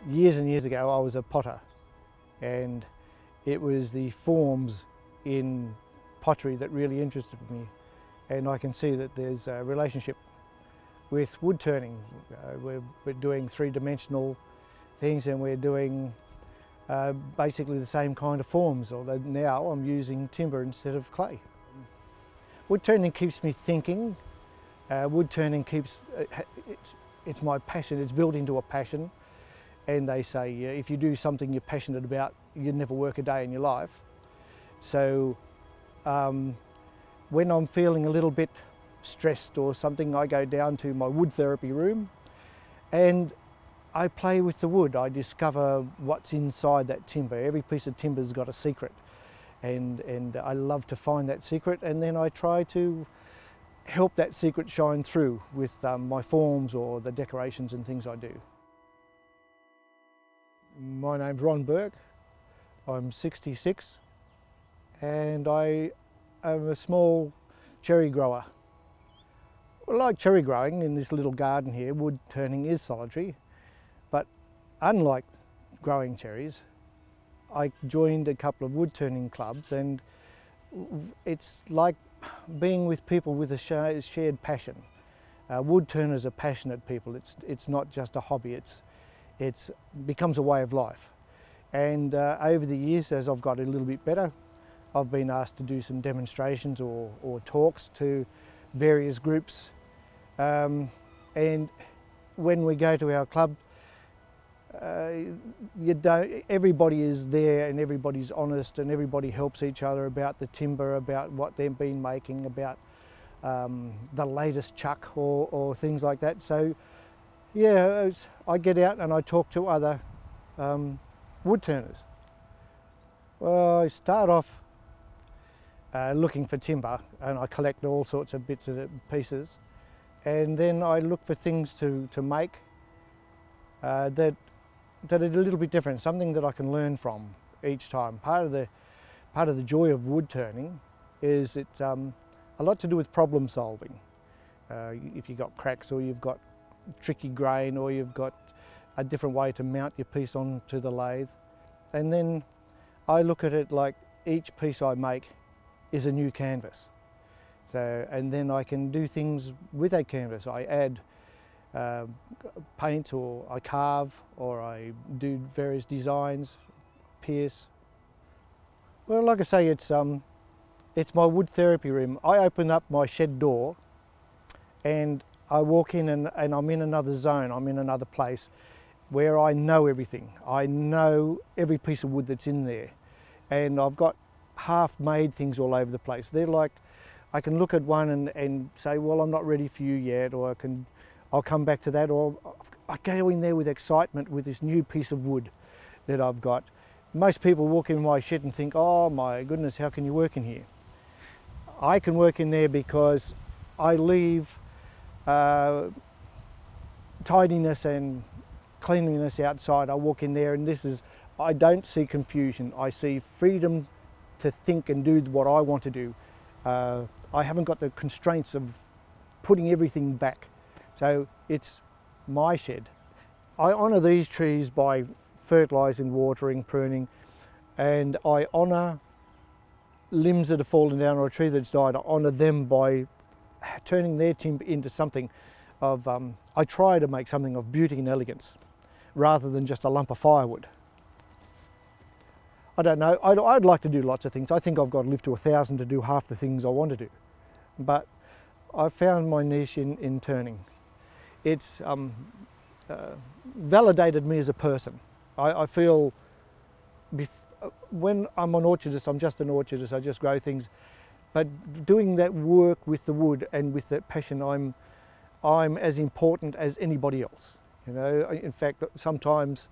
Years and years ago I was a potter, and it was the forms in pottery that really interested me, and I can see that there's a relationship with wood turning. We're doing three-dimensional things, and we're doing basically the same kind of forms, although now I'm using timber instead of clay. Wood turning keeps me thinking. Wood turning keeps, it's my passion, it's built into a passion. And they say if you do something you're passionate about, you'd never work a day in your life. So when I'm feeling a little bit stressed or something, I go down to my wood therapy room and I play with the wood. I discover what's inside that timber. Every piece of timber's got a secret, and I love to find that secret, and then I try to help that secret shine through with my forms or the decorations and things I do. My name's Ron Burke. I'm 66 and I am a small cherry grower. I like cherry growing in this little garden here. Wood turning is solitary, but unlike growing cherries, I joined a couple of wood turning clubs, and it's like being with people with a shared passion. Wood turners are passionate people. It's not just a hobby. It becomes a way of life. And over the years, as I've got a little bit better, I've been asked to do some demonstrations or talks to various groups. And when we go to our club, everybody is there and everybody's honest and everybody helps each other about the timber, about what they've been making, about the latest chuck or things like that. So yeah, I get out and I talk to other wood turners. Well, I start off looking for timber, and I collect all sorts of bits and pieces, and then I look for things to make that are a little bit different, something that I can learn from each time. Part of the joy of wood turning is it's a lot to do with problem solving. If you've got cracks, or you've got tricky grain, or you've got a different way to mount your piece onto the lathe, and then I look at it like each piece I make is a new canvas. So, and then I can do things with that canvas. I add paint, or I carve, or I do various designs, pierce. Well, like I say, it's my wood therapy room. I open up my shed door and I walk in, and I'm in another zone, I'm in another place where I know everything. I know every piece of wood that's in there, and I've got half-made things all over the place. They're like, I can look at one and say, well, I'm not ready for you yet, or I'll come back to that, or I go in there with excitement with this new piece of wood that I've got. Most people walk in my shed and think, oh my goodness, how can you work in here? I can work in there because I leave tidiness and cleanliness outside. I walk in there, and I don't see confusion. I see freedom to think and do what I want to do. I haven't got the constraints of putting everything back. So it's my shed. I honour these trees by fertilising, watering, pruning, and I honour limbs that have fallen down, or a tree that's died. I honour them by turning their timber into something of, I try to make something of beauty and elegance rather than just a lump of firewood. I don't know, I'd like to do lots of things. I think I've got to live to 1,000 to do half the things I want to do. But I've found my niche in turning. It's validated me as a person. I feel when I'm an orchardist, I'm just an orchardist, I just grow things. But doing that work with the wood and with that passion, I'm as important as anybody else. You know, in fact, sometimes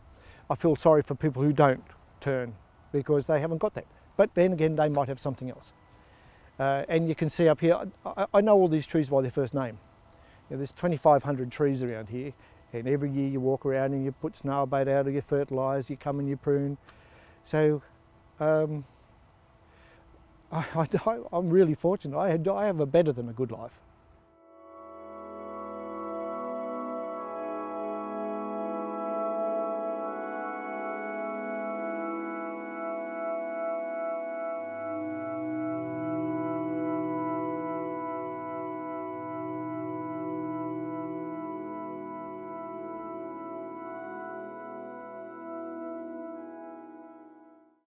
I feel sorry for people who don't turn because they haven't got that. But then again, they might have something else. And you can see up here, I know all these trees by their first name. You know, there's 2,500 trees around here, and every year you walk around and you put snail bait out, or you fertilise, you come and you prune. So I'm really fortunate. I have a better than a good life.